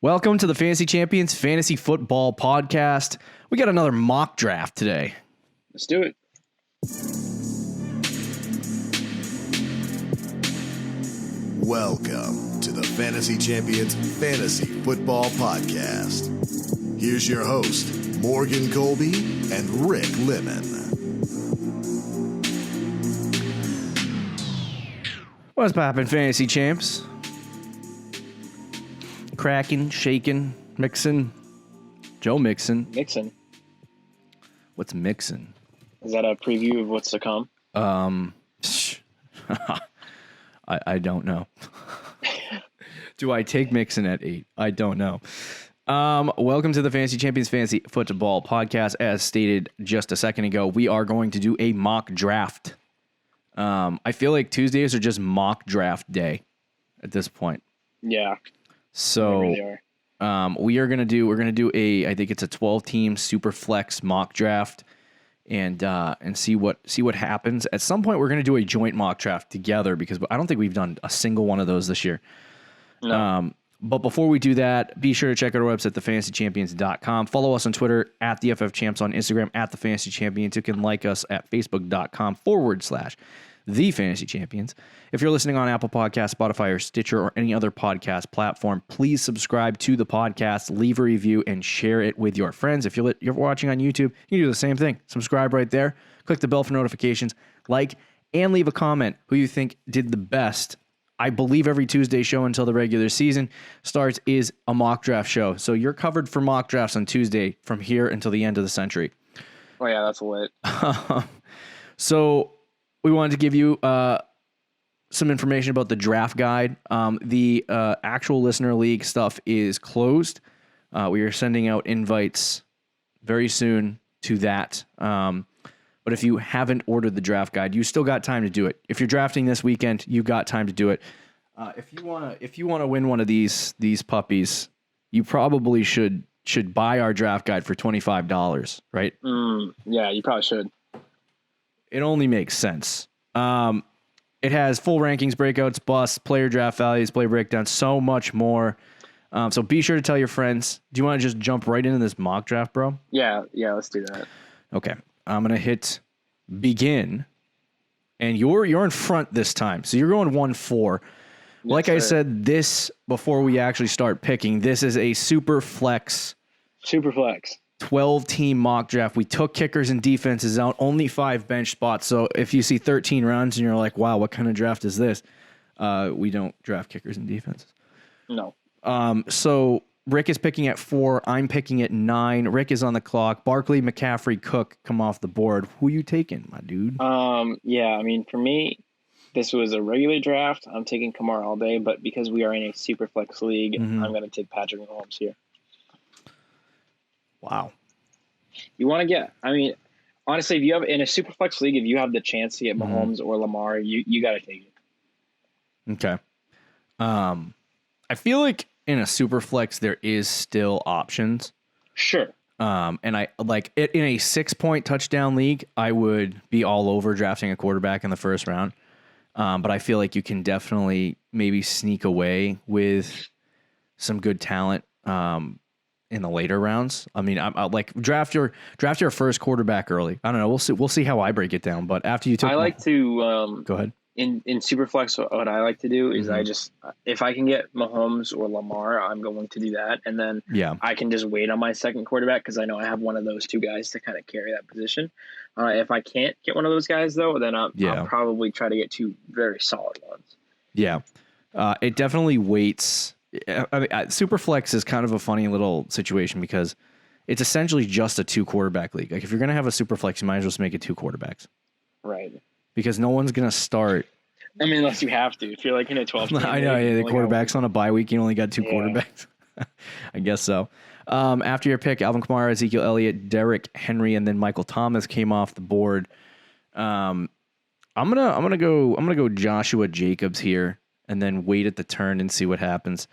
Welcome to the Fantasy Champions Fantasy Football Podcast. We got another mock draft today. Let's do it. Welcome to the Fantasy Champions Fantasy Football Podcast. Here's your host, Morgan Colby and Rick Lemon. What's poppin', Fantasy Champs? Cracking, shaking, mixing. Joe Mixon. Mixon. What's mixing? Is that a preview of what's to come? I don't know. Do I take Mixon at 8? I don't know. Welcome to the Fantasy Champions Fantasy Football Podcast. As stated just a second ago, we are going to do a mock draft. I feel like Tuesdays are just mock draft day at this point. Yeah. So really are. we're gonna do a, I think it's a 12-team Superflex mock draft, and see what happens. At some point, we're gonna do a joint mock draft together because I don't think we've done a single one of those this year. No. But before we do that, be sure to check out our website, thefantasychampions.com. Follow us on Twitter at the FF Champs, on Instagram at thefantasychampions. You can like us at facebook.com/The Fantasy Champions. If you're listening on Apple Podcasts, Spotify, or Stitcher, or any other podcast platform, please subscribe to the podcast, leave a review, and share it with your friends. If you're watching on YouTube, you can do the same thing. Subscribe right there. Click the bell for notifications. Like, and leave a comment who you think did the best. I believe every Tuesday show until the regular season starts is a mock draft show. So you're covered for mock drafts on Tuesday from here until the end of the century. Oh, yeah, that's lit. So we wanted to give you some information about the draft guide. The actual listener league stuff is closed. We are sending out invites very soon to that. But if you haven't ordered the draft guide, you still got time to do it. If you're drafting this weekend, you got time to do it. If you wanna win one of these puppies, you probably should buy our draft guide for $25, right? Yeah, you probably should. It only makes sense. It has full rankings, breakouts, busts, player draft values, player breakdowns, so much more. So be sure to tell your friends. Do you want to just jump right into this mock draft, bro? Yeah, let's do that. Okay. I'm going to hit begin, and you're in front this time. So you're going 1-4. Like I said, this, before we actually start picking, this is a Superflex 12-team mock draft. We took kickers and defenses out, only 5 bench spots. So if you see 13 runs and you're like, wow, what kind of draft is this? We don't draft kickers and defenses. No. So Rick is picking at 4. I'm picking at 9. Rick is on the clock. Barkley, McCaffrey, Cook come off the board. Who you taking, my dude? Yeah, I mean, for me, this was a regular draft. I'm taking Kamar all day, but because we are in a Superflex league, I'm going to take Patrick Mahomes here. Wow. You want to get, I mean, honestly, if you have in a Superflex league, if you have the chance to get Mahomes or Lamar, you got to take it. Okay. I feel like in a Superflex there is still options. Sure. And I like it in a 6-point touchdown league, I would be all over drafting a quarterback in the first round. But I feel like you can definitely maybe sneak away with some good talent in the later rounds. I mean, I like draft your first quarterback early. I don't know. We'll see how I break it down. But after you took, I like to go ahead. In Superflex, what I like to do is I just, if I can get Mahomes or Lamar, I'm going to do that. And then I can just wait on my second quarterback because I know I have one of those two guys to kind of carry that position. If I can't get one of those guys, though, then I'll probably try to get 2 very solid ones. Yeah. It definitely waits. I mean, Superflex is kind of a funny little situation because it's essentially just a 2-quarterback league. Like if you're going to have a Superflex, you might as well just make it 2 quarterbacks. Right. Because no one's going to start. I mean, unless you have to. If you're like in a 12 I know, the quarterback's on a bye week. You only got 2 quarterbacks. I guess so. After your pick, Alvin Kamara, Ezekiel Elliott, Derrick Henry, and then Michael Thomas came off the board. I'm gonna go Joshua Jacobs here, and then wait at the turn and see what happens.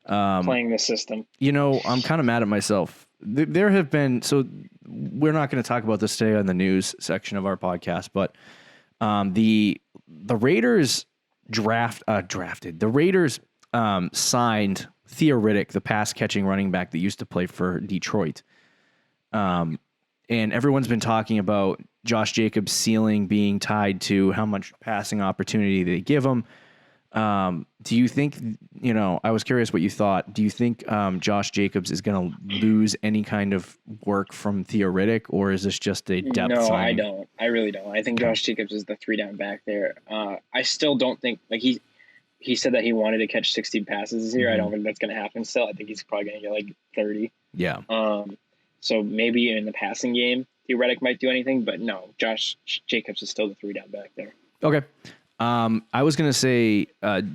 Playing the system. You know, I'm kind of mad at myself. There have been, so we're not going to talk about this today on the news section of our podcast, but the Raiders drafted. The Raiders signed Theo Riddick, the pass-catching running back that used to play for Detroit. And everyone's been talking about Josh Jacobs' ceiling being tied to how much passing opportunity they give him. Do you think, I was curious what you thought. Do you think Josh Jacobs is going to lose any kind of work from Theo Riddick, or is this just a depth No, signing? I don't. I really don't. I think Josh Jacobs is the 3-down back there. I still don't think, like, he said that he wanted to catch 60 passes this year. Mm-hmm. I don't think that's going to happen still. I think he's probably going to get like 30. Yeah. So maybe in the passing game, Theoretic might do anything, but no, Josh Jacobs is still the 3-down back there. Okay. I was going to say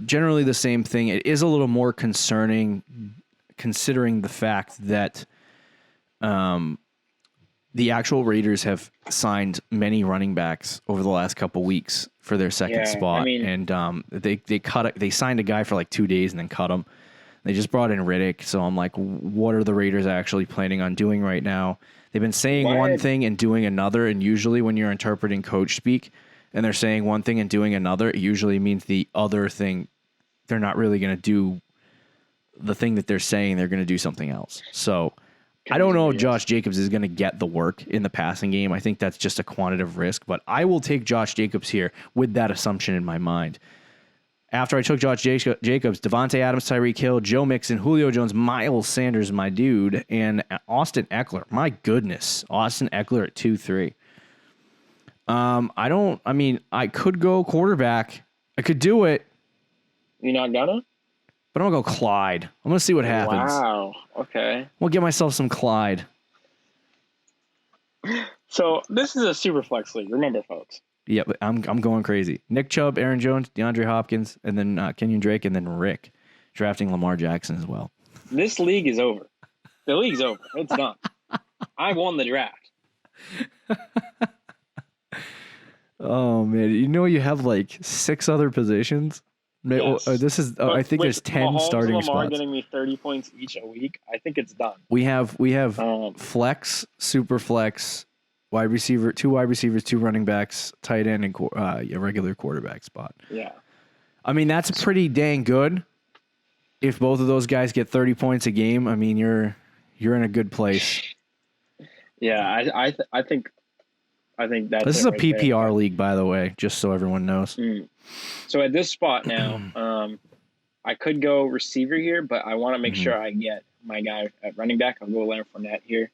generally the same thing. It is a little more concerning considering the fact that the actual Raiders have signed many running backs over the last couple weeks for their second spot. I mean, and they signed a guy for like 2 days and then cut him. They just brought in Riddick. So I'm like, what are the Raiders actually planning on doing right now? They've been saying one thing and doing another. And usually when you're interpreting coach speak and they're saying one thing and doing another, it usually means the other thing, they're not really going to do the thing that they're saying. They're going to do something else. So I don't know if Josh Jacobs is going to get the work in the passing game. I think that's just a quantitative risk, but I will take Josh Jacobs here with that assumption in my mind. After I took Josh Jacobs, Devontae Adams, Tyreek Hill, Joe Mixon, Julio Jones, Miles Sanders, my dude, and Austin Eckler. My goodness, Austin Eckler at 2-3. I could go quarterback. I could do it. You're not gonna? But I'm going to go Clyde. I'm going to see what happens. Wow. Okay. We'll get myself some Clyde. So this is a super flex league. Remember, folks. Yeah, but I'm going crazy. Nick Chubb, Aaron Jones, DeAndre Hopkins, and then Kenyon Drake, and then Rick drafting Lamar Jackson as well. This league is over. The league's over. It's done. I won the draft. Oh man, you have like 6 other positions. Yes. I think there's 10 Mahomes starting and Lamar spots. getting me 30 points each a week. I think it's done. We have flex, super flex, wide receiver, 2 wide receivers, 2 running backs, tight end, and a regular quarterback spot. Yeah. I mean, that's pretty dang good. If both of those guys get 30 points a game, I mean, you're in a good place. Yeah, I think that's this is a right PPR there. league, by the way, just so everyone knows. So at this spot now, I could go receiver here, but I want to make sure I get my guy at running back. I'll go Leonard Fournette here,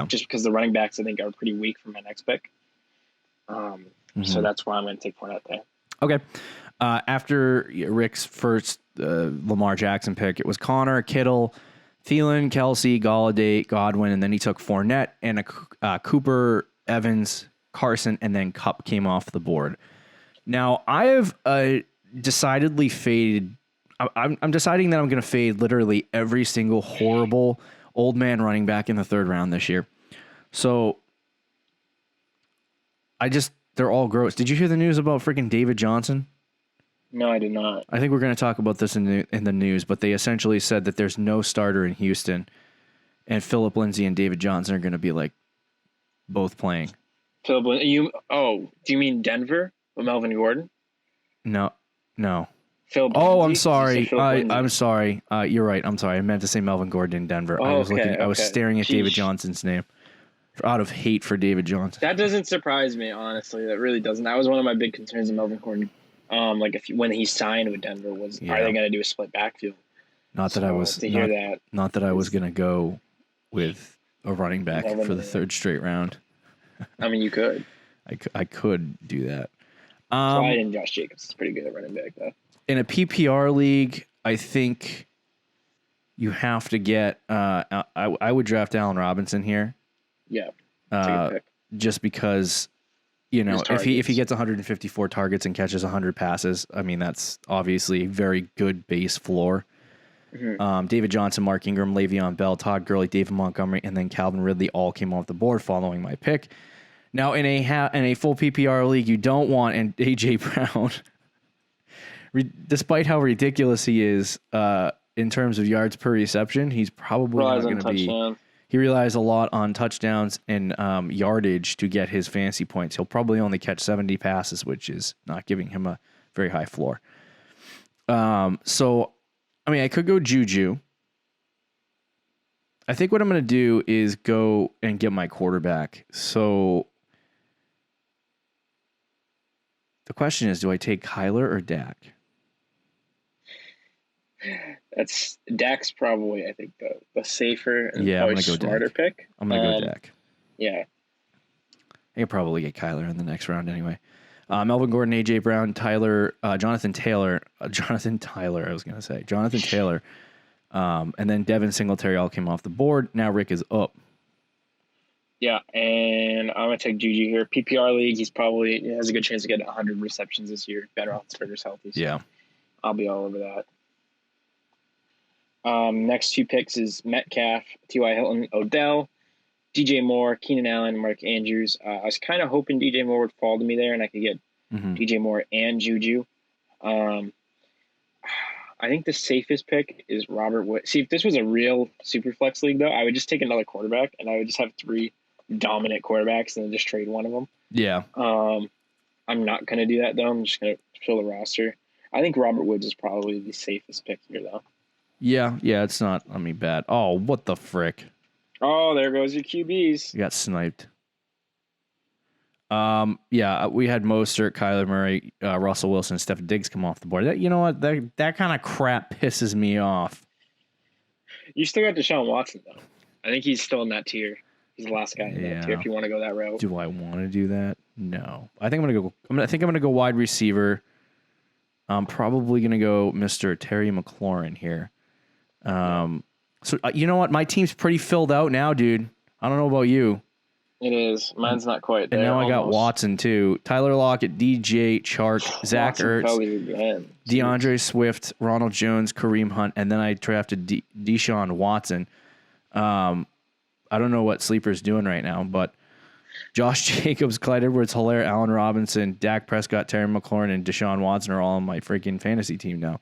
just because the running backs I think are pretty weak for my next pick. So that's why I'm going to take Fournette there. Okay. After Rick's first Lamar Jackson pick, it was Connor, Kittle, Thielen, Kelsey, Golladay, Godwin, and then he took Fournette and Cooper, Evans, Carson, and then Kupp came off the board. Now, I have decidedly faded. I'm deciding that I'm going to fade literally every single horrible old man running back in the 3rd round this year. So, they're all gross. Did you hear the news about freaking David Johnson? No, I did not. I think we're going to talk about this in the news, but they essentially said that there's no starter in Houston, and Phillip Lindsay and David Johnson are going to be like both playing. Do you mean Denver with Melvin Gordon? No. I'm sorry. I'm sorry. You're right. I'm sorry. I meant to say Melvin Gordon in Denver. I was staring at David Johnson's name out of hate for David Johnson. That doesn't surprise me, honestly. That really doesn't. That was one of my big concerns of Melvin Gordon. When he signed with Denver are they going to do a split backfield? Not that I was going to go with a running back for the 3rd straight round. I mean, you could. I could do that. Clyde and Josh Jacobs is pretty good at running back, though. In a PPR league, I think you have to get. I would draft Allen Robinson here. Yeah. Take a pick. Just because, if he gets 154 targets and catches 100 passes, I mean that's obviously a very good base floor. David Johnson, Mark Ingram, Le'Veon Bell, Todd Gurley, David Montgomery, and then Calvin Ridley all came off the board following my pick. Now, in a full PPR league, you don't want an A.J. Brown. Despite how ridiculous he is in terms of yards per reception, he's probably not going to be. He relies a lot on touchdowns and yardage to get his fantasy points. He'll probably only catch 70 passes, which is not giving him a very high floor. So I mean, I could go Juju. I think what I'm going to do is go and get my quarterback. So the question is, do I take Kyler or Dak? Dak's probably, I think, the safer and I'm probably gonna go smarter Dak. pick. I'm going to go Dak. Yeah. I could probably get Kyler in the next round anyway. Melvin Gordon, A.J. Brown, Jonathan Taylor, Jonathan Taylor, and then Devin Singletary all came off the board. Now Rick is up. Yeah, and I'm going to take Juju here. PPR league, he has a good chance to get 100 receptions this year. Ben Roethlisberger's healthy. So yeah. I'll be all over that. Next two picks is Metcalf, T.Y. Hilton, Odell, DJ Moore, Keenan Allen, Mark Andrews. I was kind of hoping DJ Moore would fall to me there and I could get DJ Moore and Juju. I think the safest pick is Robert Woods. See, if this was a real Superflex league, though, I would just take another quarterback and I would just have 3 dominant quarterbacks and then just trade one of them. Yeah. I'm not going to do that, though. I'm just going to fill the roster. I think Robert Woods is probably the safest pick here, though. Yeah, it's not, bad. Oh, what the frick? Oh, there goes your QBs. You got sniped. Yeah, we had Mostert, Kyler Murray, Russell Wilson, Steph Diggs come off the board. You know what? That kind of crap pisses me off. You still got Deshaun Watson, though. I think he's still in that tier. He's the last guy in that tier if you want to go that route. Do I want to do that? No. I think I'm gonna go wide receiver. I'm probably gonna go Mr. Terry McLaurin here. So you know what? My team's pretty filled out now, dude. I don't know about you. It is. Mine's not quite there. And now I got Watson, too. Tyler Lockett, DJ Chark, Zach Ertz, DeAndre Swift, Ronald Jones, Kareem Hunt, and then I drafted Deshaun Watson. I don't know what Sleeper's doing right now, but Josh Jacobs, Clyde Edwards-Helaire, Allen Robinson, Dak Prescott, Terry McLaurin, and Deshaun Watson are all on my freaking fantasy team now.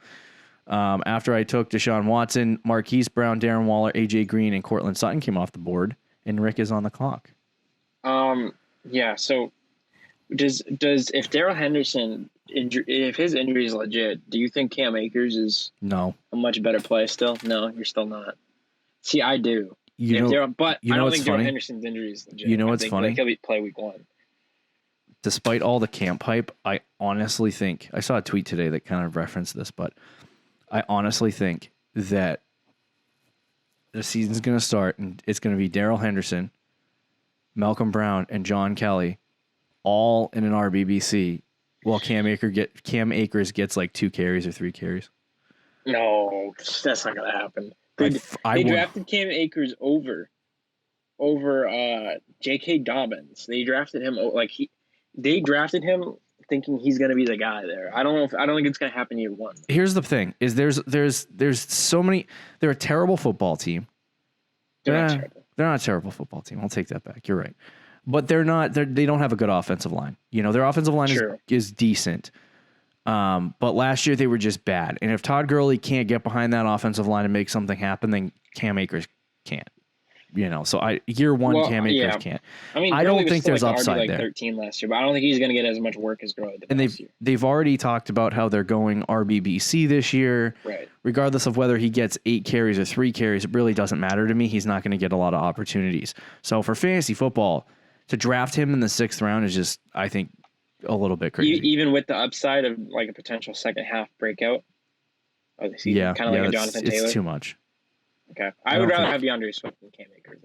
After I took Deshaun Watson, Marquise Brown, Darren Waller, AJ Green, and Cortland Sutton came off the board, and Rick is on the clock. Yeah. So, if Darrell Henderson if his injury is legit, do you think Cam Akers is a much better play still? No, you're still not. See, I do. I don't think Darrell Henderson's injury is legit. You know what's funny? He'll play week 1. Despite all the camp hype, I honestly think I saw a tweet today that kind of referenced this, but I honestly think that the season's going to start and it's going to be Darrell Henderson, Malcolm Brown, and John Kelly all in an RBBC while Cam Akers gets like 2 carries or 3 carries. No, that's not going to happen. They drafted Cam Akers over J.K. Dobbins. They drafted him they drafted him thinking he's going to be the guy there. I don't think it's going to happen year 1. Here's the thing: is there's so many. They're a terrible football team. They're not terrible. They're not a terrible football team. I'll take that back. You're right, but they're not. They don't have a good offensive line. Their offensive line is decent. But last year they were just bad. And if Todd Gurley can't get behind that offensive line and make something happen, then Cam Akers can't. So year 1 Cam Akers can't. I mean, I don't think there's upside there. 13 last year, but I don't think he's going to get as much work as Gurley did last year. They've already talked about how they're going RBBC this year. Right. Regardless of whether he gets 8 carries or 3 carries, it really doesn't matter to me. He's not going to get a lot of opportunities. So for fantasy football, to draft him in the 6th round is just, I think, a little bit crazy. Even with the upside of like a potential second half breakout of the season, kind of like a Jonathan Taylor. It's too much. Okay, I would rather have DeAndre Swift than Cam Akers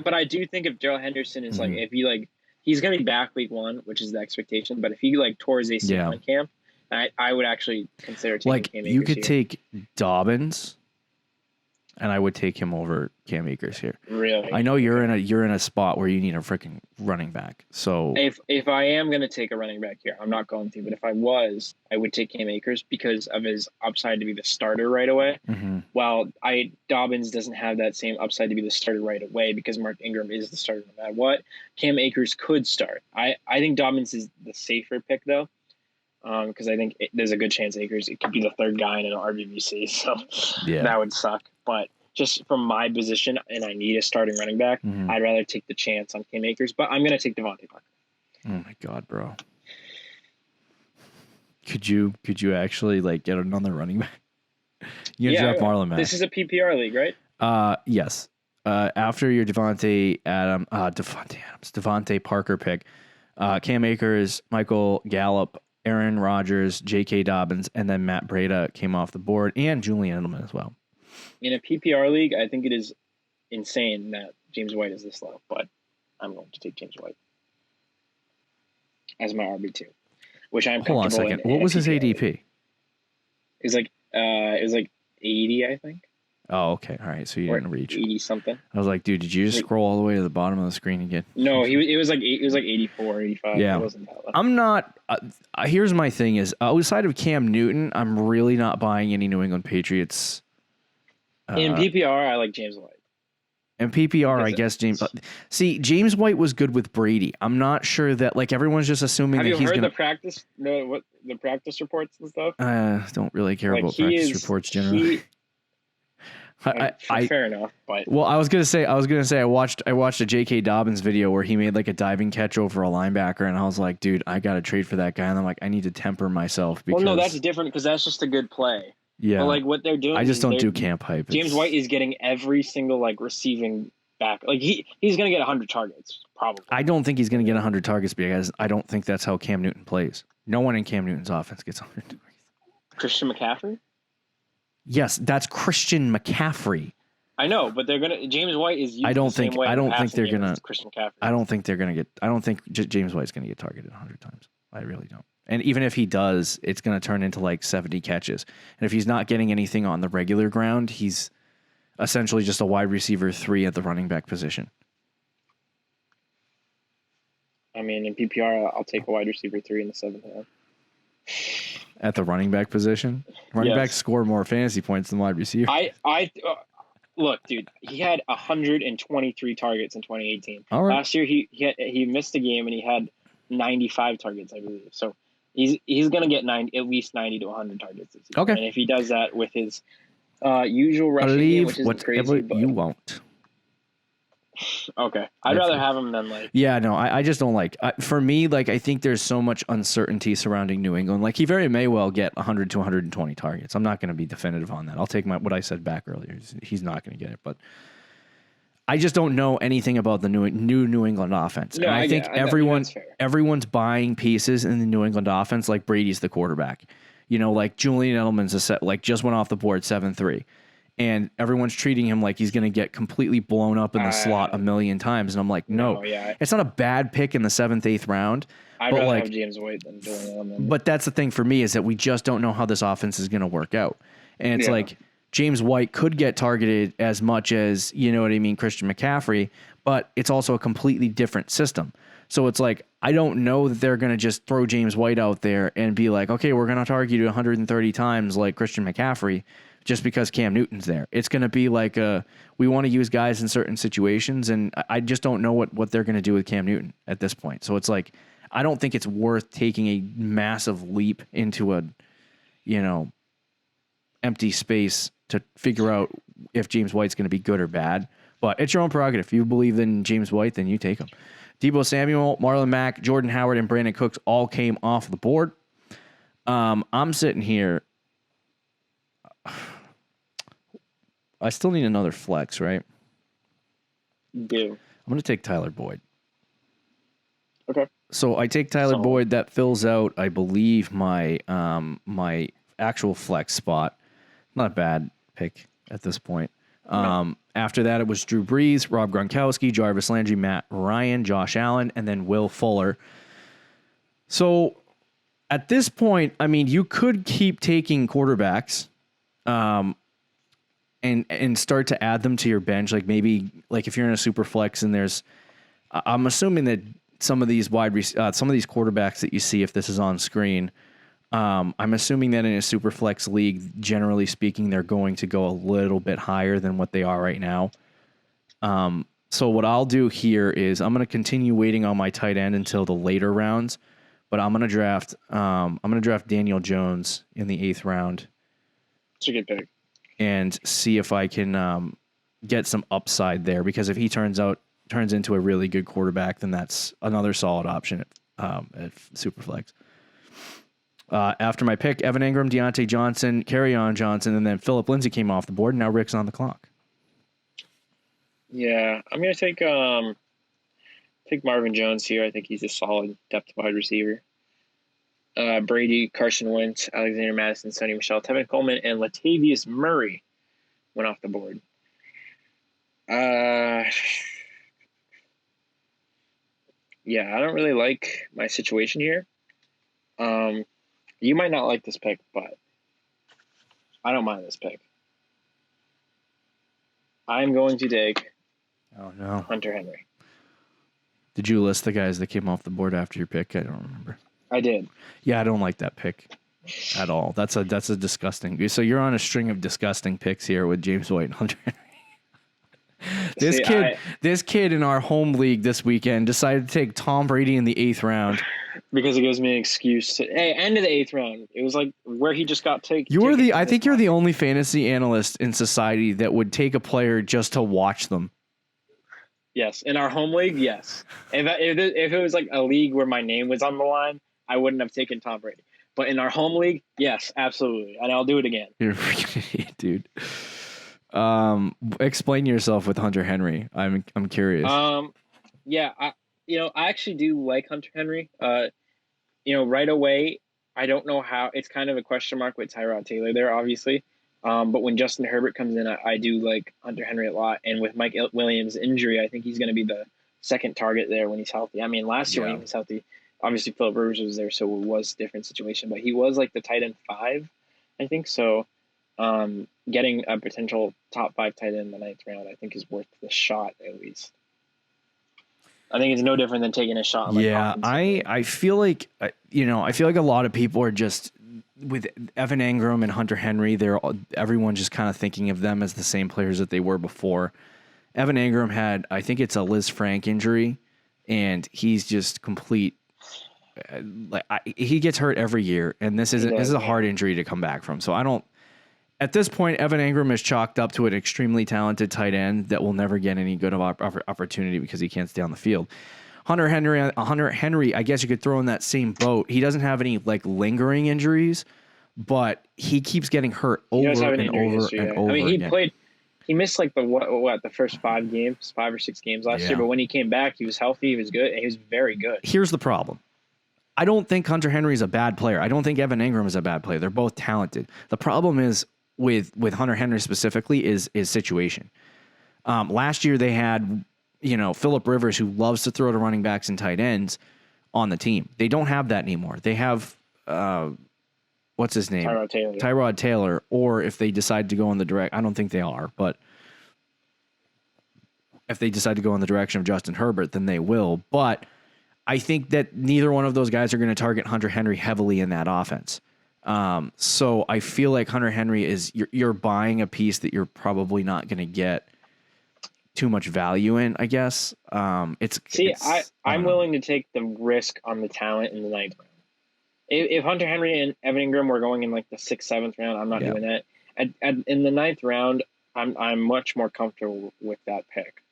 but I do think if Darrell Henderson is if he's going to be back week 1, which is the expectation. But if he tore his ACL in camp, I would actually consider taking Cam Akers. You could take Dobbins, and I would take him over Cam Akers here. Really? I know you're in a spot where you need a freaking running back. So if I am going to take a running back here, I'm not going to. But if I was, I would take Cam Akers because of his upside to be the starter right away. Mm-hmm. While Dobbins doesn't have that same upside to be the starter right away because Mark Ingram is the starter no matter what. Cam Akers could start. I think Dobbins is the safer pick though. Because I think there's a good chance Akers it could be the 3rd guy in an RBBC, so that would suck. But just from my position, and I need a starting running back, I'd rather take the chance on Cam Akers. But I'm going to take Devontae Parker. Oh my God, bro! Could you actually get another running back? You can draft Marlon Mack. This is a PPR league, right? Yes. After your Devontae Parker pick, Cam Akers, Michael Gallup, Aaron Rodgers, J.K. Dobbins, and then Matt Breida came off the board, and Julian Edelman as well. In a PPR league, I think it is insane that James White is this low, but I'm going to take James White as my RB2, which I'm comfortable. Hold on a second. What was his ADP? It was like 80, I think. Oh, okay. All right. So you didn't reach 80 something. I was like, dude, did you just scroll all the way to the bottom of the screen and get? No, it was like 84, 85. Yeah. It wasn't that low. I'm not. Here's my thing: is outside of Cam Newton, I'm really not buying any New England Patriots. In PPR, I like James White. And PPR, I guess James. See, James White was good with Brady. I'm not sure that everyone's just assuming that he's going to. Have you heard the practice reports and stuff? Don't really care about practice reports generally. Fair enough, but I was gonna say I watched a J.K. Dobbins video where he made a diving catch over a linebacker, and I was like, dude, I gotta trade for that guy, and I'm like, I need to temper myself because. Well, no, that's different because that's just a good play. Yeah, but what they're doing, I just don't do camp hype. James White is getting every single receiving back. He's gonna get 100 targets probably. I don't think he's gonna get 100 targets because I don't think that's how Cam Newton plays. No one in Cam Newton's offense gets 100 targets. Christian McCaffrey. Yes, that's Christian McCaffrey. I know, but they're gonna. James White is. Used I don't the same think. way I don't think they're gonna. Christian McCaffrey. I don't think they're gonna get. I don't think James White's gonna get targeted 100 times. I really don't. And even if he does, it's gonna turn into 70 catches. And if he's not getting anything on the regular ground, he's essentially just a wide receiver 3 at the running back position. I mean, in PPR, I'll take a wide receiver 3 in the 7th round. At the running back position, running backs score more fantasy points than wide receiver. Look, dude, he had 123 targets in 2018. All right. Last year, he missed a game and he had 95 targets, I believe. So he's gonna get at least 90 to 100 targets this season. Okay. And if he does that with his usual rushing game, which is crazy, but you won't. Okay, I'd rather have him than Yeah, no, I just don't for me, I think there's so much uncertainty surrounding New England. He very may well get 100 to 120 targets. I'm not going to be definitive on that. I'll take what I said back earlier. He's not going to get it, but I just don't know anything about the new New England offense. No, and I think everyone's buying pieces in the New England offense. Brady's the quarterback. Julian Edelman's a set. Just went off the board 7-3. And everyone's treating him like he's going to get completely blown up in the slot a million times. And I'm like, no. It's not a bad pick in the 7th, 8th round. I'd rather have James White than Julian Edelman. But that's the thing for me is that we just don't know how this offense is going to work out. And it's James White could get targeted as much as, Christian McCaffrey, but it's also a completely different system. So it's I don't know that they're going to just throw James White out there and be like, okay, we're going to target you 130 times like Christian McCaffrey. Just because Cam Newton's there. It's going to be we want to use guys in certain situations, and I just don't know what they're going to do with Cam Newton at this point. So it's I don't think it's worth taking a massive leap into a, empty space to figure out if James White's going to be good or bad. But it's your own prerogative. If you believe in James White, then you take him. Deebo Samuel, Marlon Mack, Jordan Howard, and Brandon Cooks all came off the board. I'm sitting here. I still need another flex, right? Do. I'm going to take Tyler Boyd. Okay. So I take Tyler Boyd. That fills out, I believe, my my actual flex spot. Not a bad pick at this point. No. After that, it was Drew Brees, Rob Gronkowski, Jarvis Landry, Matt Ryan, Josh Allen, and then Will Fuller. So at this point, I mean, you could keep taking quarterbacks. And start to add them to your bench, maybe if you're in a super flex and I'm assuming that some of these quarterbacks that you see, if this is on screen, I'm assuming that in a super flex league, generally speaking, they're going to go a little bit higher than what they are right now. So what I'll do here is I'm going to continue waiting on my tight end until the later rounds, but I'm going to draft Daniel Jones in the 8th round. It's a good pick. And see if I can get some upside there, because if he turns into a really good quarterback, then that's another solid option at Superflex. After my pick, Evan Engram, Deontay Johnson, Kerryon Johnson, and then Phillip Lindsay came off the board. Now Rick's on the clock. Yeah, I'm going to take Marvin Jones here. I think he's a solid depth wide receiver. Brady, Carson Wentz, Alexander Madison, Sonny Michel, Tevin Coleman, and Latavius Murray went off the board. Yeah, I don't really like my situation here. You might not like this pick, but I don't mind this pick. I'm going to take Hunter Henry. Did you list the guys that came off the board after your pick? I don't remember. I did. Yeah, I don't like that pick at all. That's a disgusting. So you're on a string of disgusting picks here with James White and Hunter Henry. This kid in our home league this weekend decided to take Tom Brady in the 8th round because it gives me an excuse to end of the 8th round. It was like where he just got taken. I think you're the only fantasy analyst in society that would take a player just to watch them. Yes, in our home league, yes. If it was like a league where my name was on the line, I wouldn't have taken Tom Brady. But in our home league, yes, absolutely, and I'll do it again. You're a freaking idiot, dude. Explain yourself with Hunter Henry. I'm curious. Yeah, I actually do like Hunter Henry. Right away, I don't know how. It's kind of a question mark with Tyrod Taylor there, obviously. But when Justin Herbert comes in, I do like Hunter Henry a lot. And with Mike Williams' injury, I think he's going to be the second target there when he's healthy. I mean, last year when he was healthy, obviously Philip Rivers was there, so it was a different situation. But he was like the tight end 5, I think. So getting a potential top 5 tight end in the 9th round, I think is worth the shot at least. I think it's no different than taking a shot. I feel like a lot of people are just with Evan Engram and Hunter Henry. Everyone's just kind of thinking of them as the same players that they were before. Evan Engram had, I think it's a Liz Frank injury, and he's just complete. He gets hurt every year, and this is a hard injury to come back from. So I don't. At this point, Evan Engram is chalked up to an extremely talented tight end that will never get any good of opportunity because he can't stay on the field. Hunter Henry, I guess you could throw in that same boat. He doesn't have any like lingering injuries, but he keeps getting hurt over and over and over. I mean, he missed like the first 5 or 6 games last year, but when he came back, he was healthy, he was good, and he was very good. Here's the problem. I don't think Hunter Henry is a bad player. I don't think Evan Engram is a bad player. They're both talented. The problem is with Hunter Henry specifically is situation. Last year they had, Phillip Rivers, who loves to throw to running backs and tight ends on the team. They don't have that anymore. They have, what's his name? Tyrod Taylor. Or if they decide to go in the I don't think they are, but if they decide to go in the direction of Justin Herbert, then they will. But I think that neither one of those guys are going to target Hunter Henry heavily in that offense. So I feel like Hunter Henry is you're buying a piece that you're probably not going to get too much value in, I guess. I'm willing to take the risk on the talent in the 9th round. If Hunter Henry and Evan Engram were going in like the 6th, 7th round, I'm not doing that. In the 9th round, I'm much more comfortable with that pick.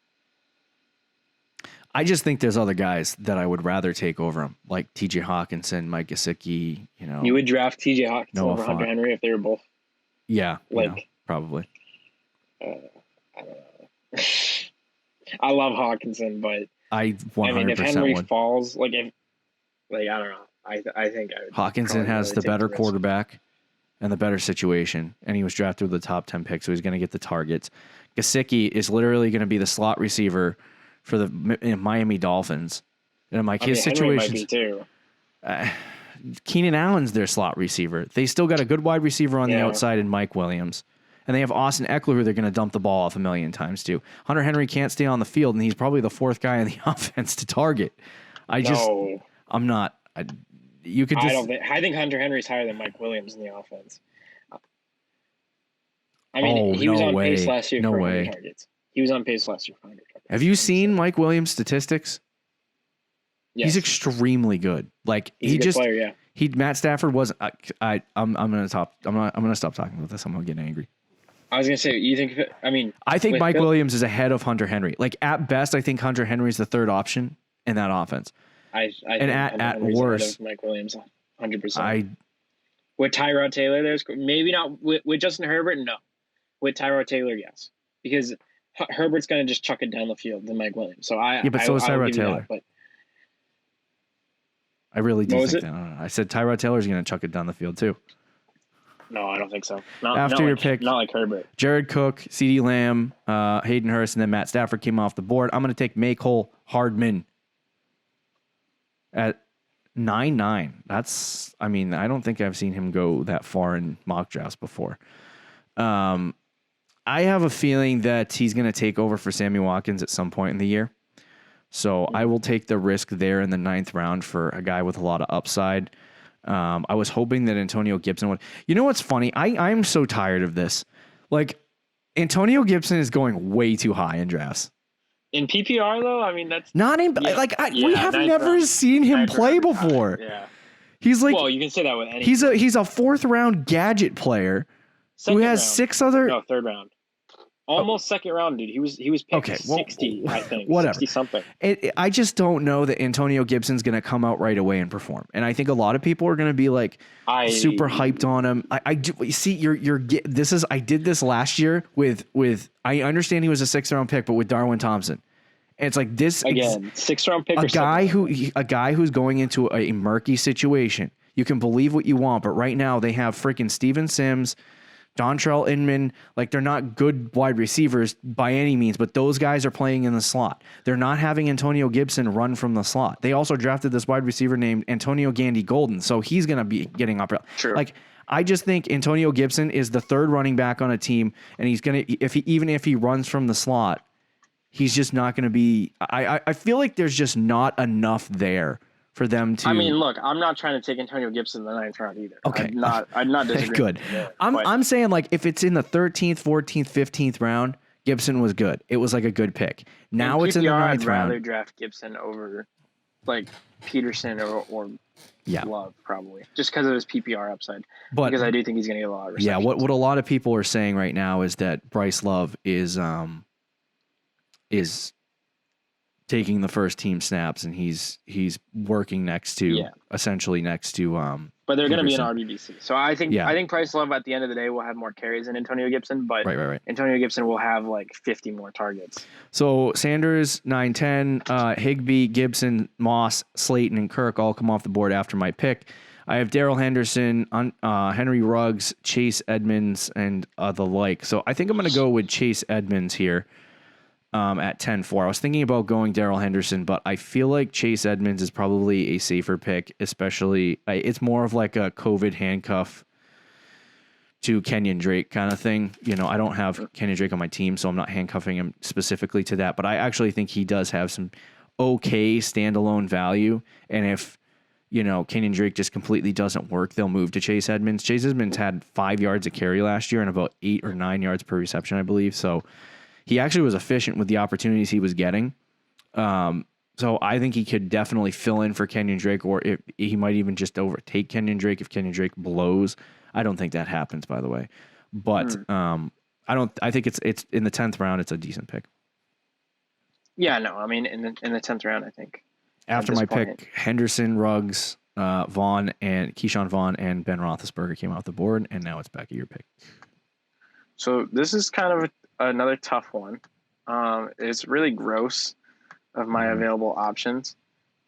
I just think there's other guys that I would rather take over him, like T.J. Hawkinson, Mike Gesicki. You would draft T.J. Hawkinson over Hunter Henry if they were both. Yeah, probably. I don't know. I love Hawkinson, but I 100% if Henry falls, I don't know. I think Hawkinson has the better quarterback and the better situation, and he was drafted with the top 10 pick, so he's going to get the targets. Gesicki is literally going to be the slot receiver for the Miami Dolphins. And I'm like, his situation. Keenan Allen's their slot receiver. They still got a good wide receiver on the outside in Mike Williams. And they have Austin Eckler, who they're going to dump the ball off a million times too. Hunter Henry can't stay on the field, and he's probably the 4th guy in the offense to target. I think Hunter Henry's higher than Mike Williams in the offense. I mean, he was on pace last year for 100 targets. He was on pace last year for 100 targets. Have you seen Mike Williams' statistics? Yes. He's extremely good. Like he's a good player, yeah. Matt Stafford wasn't. I'm gonna stop. I'm gonna stop talking about this. I'm gonna get angry. I was gonna say, you think? I think Mike Williams is ahead of Hunter Henry. Like at best, I think Hunter Henry is the 3rd option in that offense. I think at worst, Mike Williams, 100%. With Tyrod Taylor, there's maybe not with Justin Herbert. No, with Tyrod Taylor, yes, because Herbert's going to just chuck it down the field to Mike Williams. So but so is Tyrod Taylor. But I really do think that. I said Tyrod Taylor's going to chuck it down the field too. No, I don't think so. After your pick, not like Herbert. Jared Cook, CeeDee Lamb, Hayden Hurst, and then Matt Stafford came off the board. I'm going to take Mecole Hardman at 9-9. That's, I mean, I don't think I've seen him go that far in mock drafts before. I have a feeling that he's going to take over for Sammy Watkins at some point in the year. So I will take the risk there in the 9th round for a guy with a lot of upside. I was hoping that Antonio Gibson would. You know what's funny? I'm so tired of this. Like, Antonio Gibson is going way too high in drafts. In PPR though, I mean that's not in. We have never seen him play before. Yeah, he's like. Well, you can say that with any. He's a 4th round gadget player who has 6 other. No, 3rd round. Almost 2nd round, dude. He was picked 60, I think. Whatever. 60 something. I just don't know that Antonio Gibson's going to come out right away and perform. And I think a lot of people are going to be like super hyped on him. I do see I did this last year with I understand he was a 6th round pick, but with Darwin Thompson. And it's like this again, 6th round pick. A guy who's going into a murky situation. You can believe what you want, but right now they have freaking Steven Sims, Dontrell Inman, like they're not good wide receivers by any means, but those guys are playing in the slot. They're not having Antonio Gibson run from the slot. They also drafted this wide receiver named Antonio Gandy Golden, so he's going to be getting up. True. Like, I just think Antonio Gibson is the 3rd running back on a team, and he's going to, even if he runs from the slot, he's just not going to be. I feel like there's just not enough there for them to. I mean, look, I'm not trying to take Antonio Gibson in the 9th round either. Okay. I'm not disagreeing. Good. I'm saying, like, if it's in the 13th, 14th, 15th round, Gibson was good. It was like a good pick. Now it's in the 9th round. I'd rather draft Gibson over like Peterson or Love, probably, just because of his PPR upside. Because I do think he's going to get a lot of receptions. Yeah, what a lot of people are saying right now is that Bryce Love is taking the first team snaps, and he's working essentially next to but they're going to be an RBBC. So I think Bryce Love at the end of the day will have more carries than Antonio Gibson, but right. Antonio Gibson will have like 50 more targets. So Sanders 9-10, Higbee, Gibson, Moss, Slayton, and Kirk all come off the board after my pick. I have Darrell Henderson, Henry Ruggs, Chase Edmonds, and the like. So I think I'm going to go with Chase Edmonds here. At 10-4. I was thinking about going Darrell Henderson, but I feel like Chase Edmonds is probably a safer pick, especially it's more of like a COVID handcuff to Kenyon Drake kind of thing. You know, I don't have Kenyon Drake on my team, so I'm not handcuffing him specifically to that, but I actually think he does have some okay standalone value. And if, you know, Kenyon Drake just completely doesn't work, they'll move to Chase Edmonds. Chase Edmonds had 5 yards a carry last year and about 8 or 9 yards per reception, I believe. So he actually was efficient with the opportunities he was getting. So I think he could definitely fill in for Kenyon Drake, or he might even just overtake Kenyon Drake if Kenyon Drake blows. I don't think that happens, by the way. But I think it's in the 10th round, it's a decent pick. Yeah, no, I mean in the 10th round, I think. After my pick, Henderson, Ruggs, Keyshawn Vaughn, and Ben Roethlisberger came off the board, and now it's back at your pick. So this is kind of another tough one. It's really gross of my available options,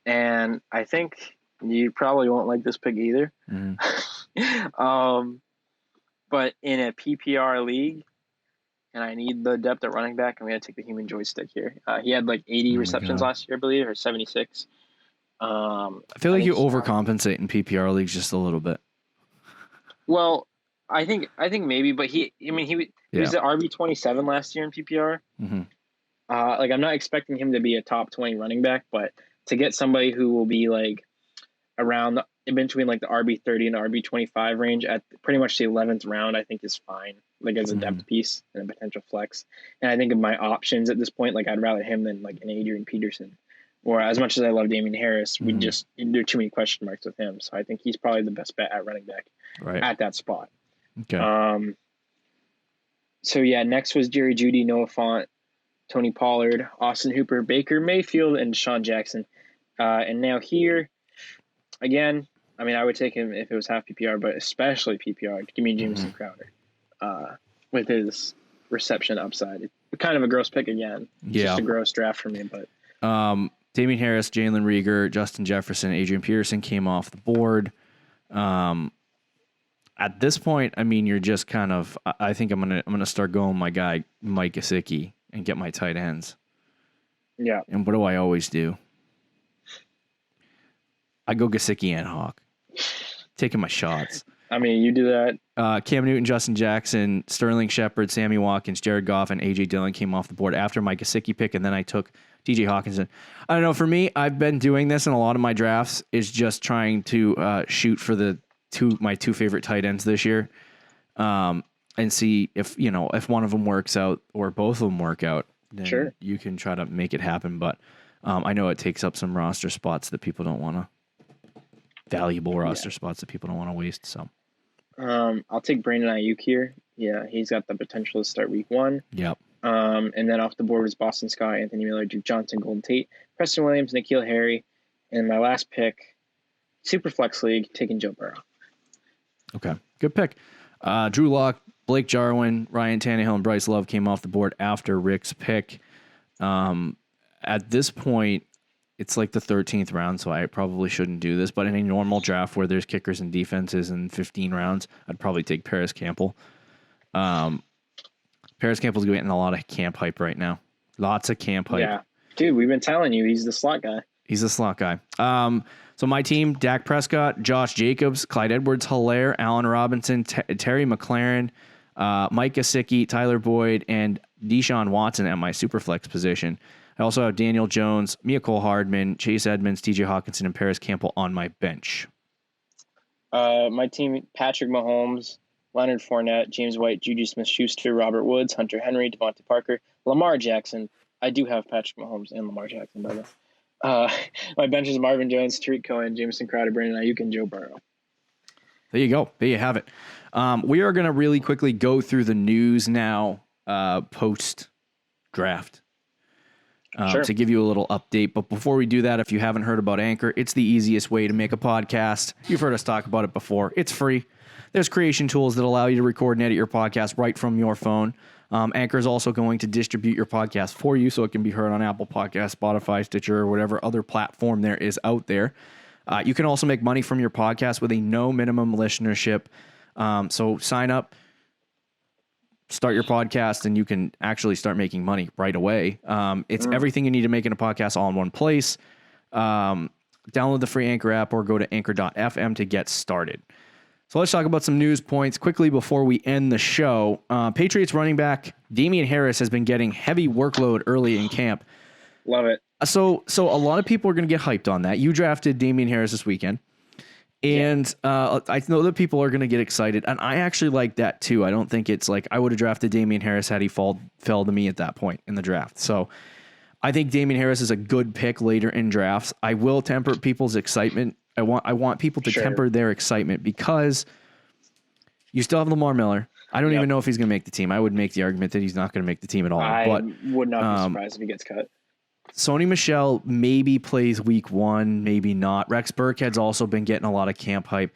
and I think you probably won't like this pick either. But in a PPR league, and I need the depth at running back, I'm going to take the human joystick here. He had like 80 receptions last year, I believe, or 76. I feel like you overcompensate in PPR leagues just a little bit. Well, I think maybe, but he was at RB27 last year in PPR. Like, I'm not expecting him to be a top 20 running back, but to get somebody who will be like around in between like the RB30 and the RB25 range at pretty much the 11th round, I think is fine. Like as a depth piece and a potential flex. And I think of my options at this point, like I'd rather him than like an Adrian Peterson. Or as much as I love Damian Harris, there are too many question marks with him. So I think he's probably the best bet at running back at that spot. Okay. So yeah, next was Jerry Jeudy, Noah Fant, Tony Pollard, Austin Hooper, Baker Mayfield, and Deshaun Jackson. And now here, again, I mean, I would take him if it was half PPR, but especially PPR. Give me Jameson Crowder with his reception upside. It's kind of a gross pick again. Just a gross draft for me. But Damian Harris, Jalen Reagor, Justin Jefferson, Adrian Peterson came off the board. At this point, I mean, you're just kind of. I think I'm gonna start going my guy Mike Gesicki and get my tight ends. Yeah. And what do I always do? I go Gesicki and Hawk. Taking my shots. I mean, you do that. Cam Newton, Justin Jackson, Sterling Shepard, Sammy Watkins, Jared Goff, and A.J. Dillon came off the board after my Gesicki pick, and then I took T.J. Hawkinson. I don't know. For me, I've been doing this in a lot of my drafts, is just trying to shoot for my two favorite tight ends this year, and see if one of them works out or both of them work out. Then you can try to make it happen. But I know it takes up some roster spots that people don't want to. Valuable roster spots that people don't want to waste. So, I'll take Brandon Ayuk here. Yeah, he's got the potential to start week 1. Yep. And then off the board was Boston Scott, Anthony Miller, Duke Johnson, Golden Tate, Preston Williams, N'Keal Harry, and my last pick, Superflex League, taking Joe Burrow. Okay, good pick. Drew Lock, Blake Jarwin, Ryan Tannehill, and Bryce Love came off the board after Rick's pick. At this point, it's like the 13th round, so I probably shouldn't do this. But in a normal draft where there's kickers and defenses in 15 rounds, I'd probably take Paris Campbell. Paris Campbell's getting a lot of camp hype right now. Lots of camp hype. Yeah. Dude, we've been telling you he's the slot guy. He's the slot guy. So my team, Dak Prescott, Josh Jacobs, Clyde Edwards-Helaire, Allen Robinson, Terry McLaurin, Mike Gesicki, Tyler Boyd, and Deshaun Watson at my Superflex position. I also have Daniel Jones, Mecole Hardman, Chase Edmonds, TJ Hawkinson, and Paris Campbell on my bench. My team, Patrick Mahomes, Leonard Fournette, James White, Juju Smith-Schuster, Robert Woods, Hunter Henry, Devontae Parker, Lamar Jackson. I do have Patrick Mahomes and Lamar Jackson, by the way. My bench is Marvin Jones, Tariq Cohen, Jameson Crowder, Brandon Ayuk, and Joe Burrow. There you go. There you have it. We are going to really quickly go through the news now post-draft. To give you a little update. But before we do that, if you haven't heard about Anchor, it's the easiest way to make a podcast. You've heard us talk about it before. It's free. There's creation tools that allow you to record and edit your podcast right from your phone. Anchor is also going to distribute your podcast for you so it can be heard on Apple Podcasts, Spotify, Stitcher, or whatever other platform there is out there. You can also make money from your podcast with a no minimum listenership. So sign up. Start your podcast and you can actually start making money right away. It's everything you need to make in a podcast all in one place. Download the free Anchor app or go to anchor.fm to get started. So let's talk about some news points quickly before we end the show. Patriots running back Damian Harris has been getting heavy workload early in camp. Love it. So a lot of people are going to get hyped on that. You drafted Damian Harris this weekend. And I know that people are going to get excited, and I actually like that too. I don't think it's like I would have drafted Damian Harris had he fell to me at that point in the draft. So I think Damian Harris is a good pick later in drafts. I will temper people's excitement. I want people to temper their excitement because you still have Lamar Miller. I don't even know if he's going to make the team. I would make the argument that he's not going to make the team at all. I would not be surprised if he gets cut. Sony Michel maybe plays week 1, maybe not. Rex Burkhead's also been getting a lot of camp hype.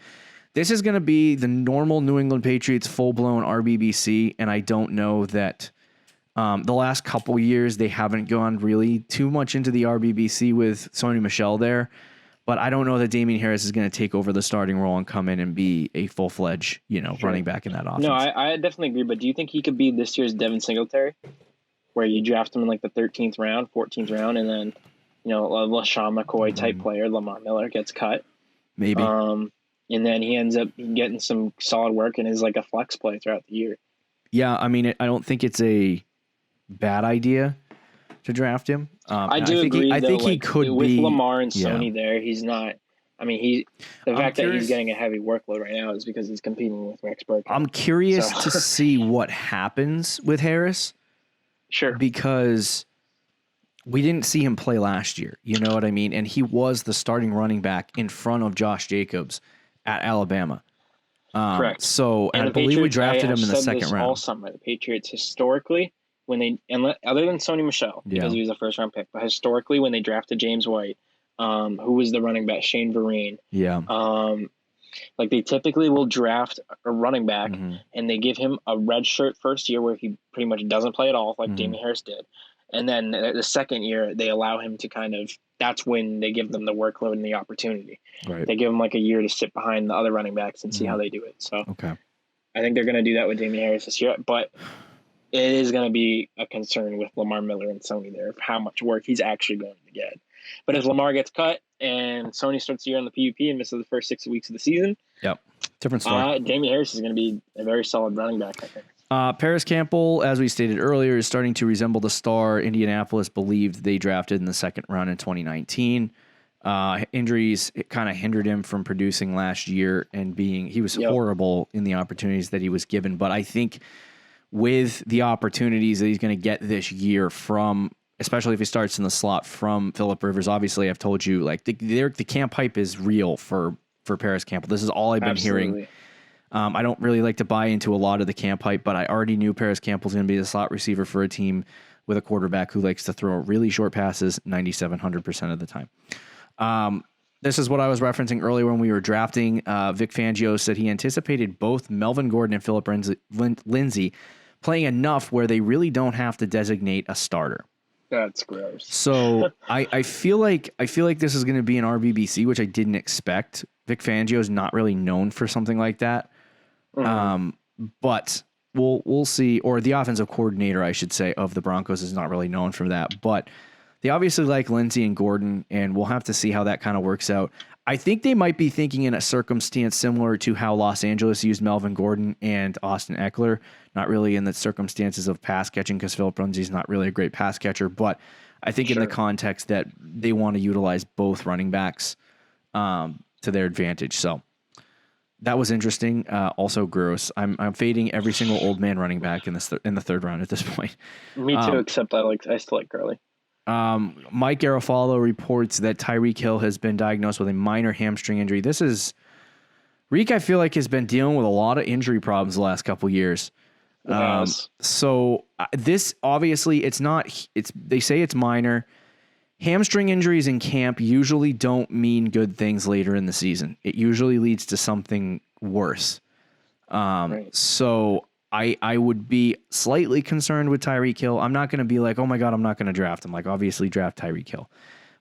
This is going to be the normal New England Patriots full-blown RBBC, and I don't know that the last couple years they haven't gone really too much into the RBBC with Sony Michel there, but I don't know that Damian Harris is going to take over the starting role and come in and be a full-fledged, running back in that offense. No, I definitely agree, but do you think he could be this year's Devin Singletary? Where you draft him in like the 13th round, 14th round, and then, a LaShawn McCoy type player, Lamar Miller, gets cut. Maybe. And then he ends up getting some solid work and is like a flex play throughout the year. Yeah, I mean, I don't think it's a bad idea to draft him. I do agree. I think he could with be. With Lamar and Sony there, he's not. I mean, the fact that he's getting a heavy workload right now is because he's competing with Rex Burkhead. I'm curious to see what happens with Harris. Sure. Because we didn't see him play last year. You know what I mean? And he was the starting running back in front of Josh Jacobs at Alabama. Correct. So, and I believe we drafted him in the second round. All summer, the Patriots historically, when they, and other than Sony Michel, because he was a first round pick, but historically when they drafted James White, who was the running back? Shane Vereen. Yeah. Like they typically will draft a running back and they give him a red shirt first year where he pretty much doesn't play at all, like Damien Harris did. And then the second year they allow him to that's when they give them the workload and the opportunity. Right. They give him like a year to sit behind the other running backs and see how they do it. So okay. I think they're going to do that with Damien Harris this year, but it is going to be a concern with Lamar Miller and Sony there of how much work he's actually going to get. But if Lamar gets cut and Sony starts the year on the PUP and misses the first 6 weeks of the season, different story. Damien Harris is going to be a very solid running back, I think. Paris Campbell, as we stated earlier, is starting to resemble the star Indianapolis believed they drafted in the second round in 2019. Injuries kind of hindered him from producing last year, and he was horrible in the opportunities that he was given. But I think with the opportunities that he's going to get this year from, especially if he starts in the slot from Phillip Rivers, obviously I've told you, like the camp hype is real for Paris Campbell. This is all I've been hearing. I don't really like to buy into a lot of the camp hype, but I already knew Paris Campbell's going to be the slot receiver for a team with a quarterback who likes to throw really short passes 9700% of the time. This is what I was referencing earlier when we were drafting. Vic Fangio said he anticipated both Melvin Gordon and Philip Lindsay playing enough where they really don't have to designate a starter. That's gross. So I feel like this is going to be an RBBC, which I didn't expect. Vic Fangio is not really known for something like that. But we'll see. Or the offensive coordinator, I should say, of the Broncos is not really known for that. But they obviously like Lindsey and Gordon, and we'll have to see how that kind of works out. I think they might be thinking in a circumstance similar to how Los Angeles used Melvin Gordon and Austin Eckler, not really in the circumstances of pass catching because Philip Lindsay's not really a great pass catcher, but I think in the context that they want to utilize both running backs to their advantage. So that was interesting. Also gross. I'm fading every single old man running back in the third round at this point. Me too, except I still like Gurley. Mike Garofalo reports that Tyreek Hill has been diagnosed with a minor hamstring injury. Reek, I feel like, has been dealing with a lot of injury problems the last couple years. So this obviously they say it's minor. Hamstring injuries in camp usually don't mean good things later in the season. It usually leads to something worse. So I would be slightly concerned with Tyreek Hill. I'm not going to be like, oh my God, I'm not going to draft him. Like, obviously draft Tyreek Hill.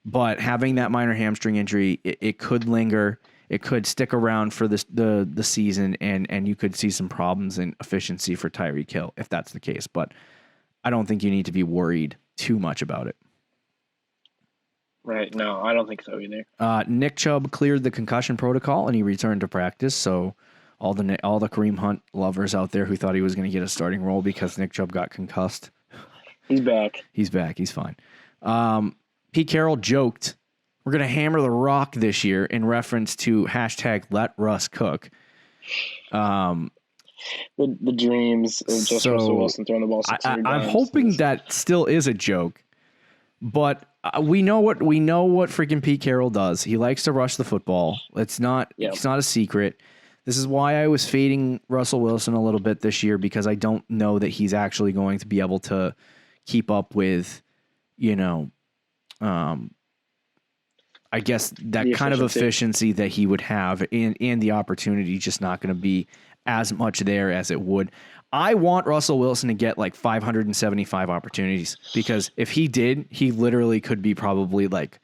But having that minor hamstring injury, it could linger. It could stick around for the season, and you could see some problems in efficiency for Tyreek Hill if that's the case. But I don't think you need to be worried too much about it. Right. No, I don't think so either. Nick Chubb cleared the concussion protocol, and he returned to practice. So all the Kareem Hunt lovers out there who thought he was going to get a starting role because Nick Chubb got concussed. He's back. He's back. He's fine. Pete Carroll joked, "We're going to hammer the rock this year," in reference to hashtag let Russ cook. The dreams of just Russell Wilson throwing the ball 600 I'm hoping that still is a joke, but we know what freaking Pete Carroll does. He likes to rush the football. It's not a secret. This is why I was fading Russell Wilson a little bit this year, because I don't know that he's actually going to be able to keep up with, I guess that kind of efficiency that he would have, and the opportunity just not going to be as much there as it would. I want Russell Wilson to get like 575 opportunities, because if he did, he literally could be probably like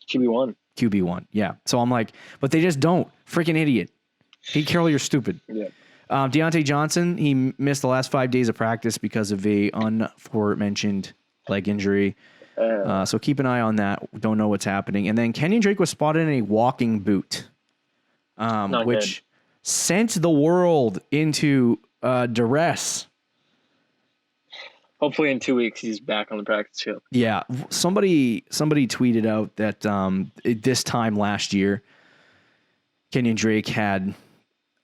QB1. Yeah. So I'm like, but they just don't. Freaking idiot. Pete Carroll, you're stupid. Yeah. Deontay Johnson, he missed the last 5 days of practice because of a aforementioned leg injury. So keep an eye on that. Don't know what's happening. And then Kenyon Drake was spotted in a walking boot, which sent the world into duress. Hopefully in 2 weeks he's back on the practice field. Yeah. Somebody tweeted out that this time last year, Kenyon Drake had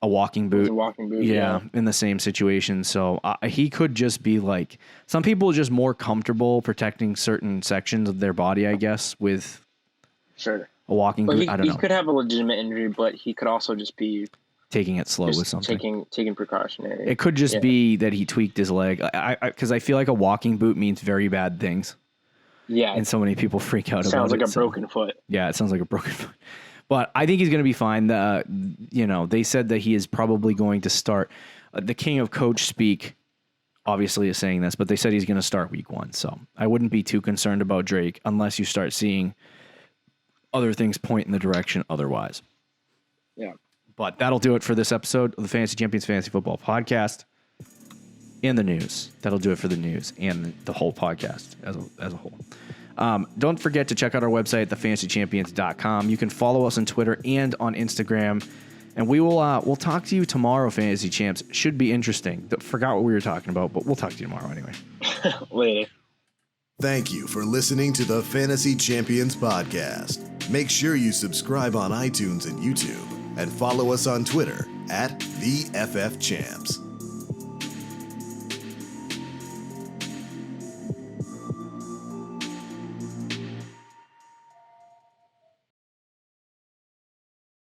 a walking boot. Yeah, in the same situation. So he could just be like, some people are just more comfortable protecting certain sections of their body, I guess, with a walking boot. I don't know. He could have a legitimate injury, but he could also just be taking it slow with something. Taking precautionary. It could just be that he tweaked his leg. Because I feel like a walking boot means very bad things. Yeah. And so many people freak out about it. Sounds like a broken foot. Yeah, it sounds like a broken foot. But I think he's going to be fine. They said that he is probably going to start. The king of coach speak obviously is saying this, but they said he's going to start week 1. So I wouldn't be too concerned about Drake unless you start seeing other things point in the direction otherwise. Yeah. But that'll do it for this episode of the Fantasy Champions Fantasy Football Podcast and the news. That'll do it for the news and the whole podcast as a whole. Don't forget to check out our website, thefantasychampions.com. You can follow us on Twitter and on Instagram. And we'll talk to you tomorrow, Fantasy Champs. Should be interesting. Forgot what we were talking about, but we'll talk to you tomorrow anyway. Later. Thank you for listening to the Fantasy Champions Podcast. Make sure you subscribe on iTunes and YouTube and follow us on Twitter @TheFFChamps.